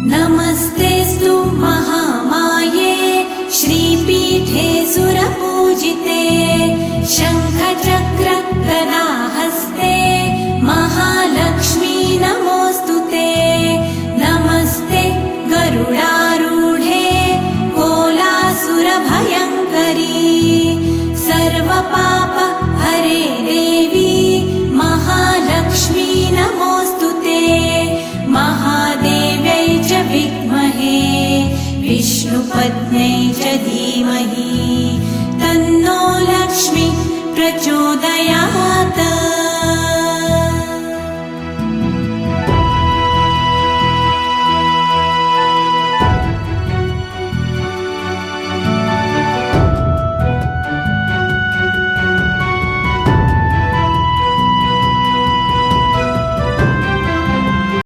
नमस्तेऽस्तु महामाये श्रीपीठे सुरपूजिते शङ्खचक्र गदाहस्ते महालक्ष्मी नमोऽस्तुते। नमस्ते गरुडारूढे कोलासुरभयङ्करी सर्वपाप हरे देवी महालक्ष्मी नमोऽस्तुते। महादेव्यै च विद्महे विष्णुपत्न्यै च धीमहि तन्नो लक्ष्मी प्रचोदयात्।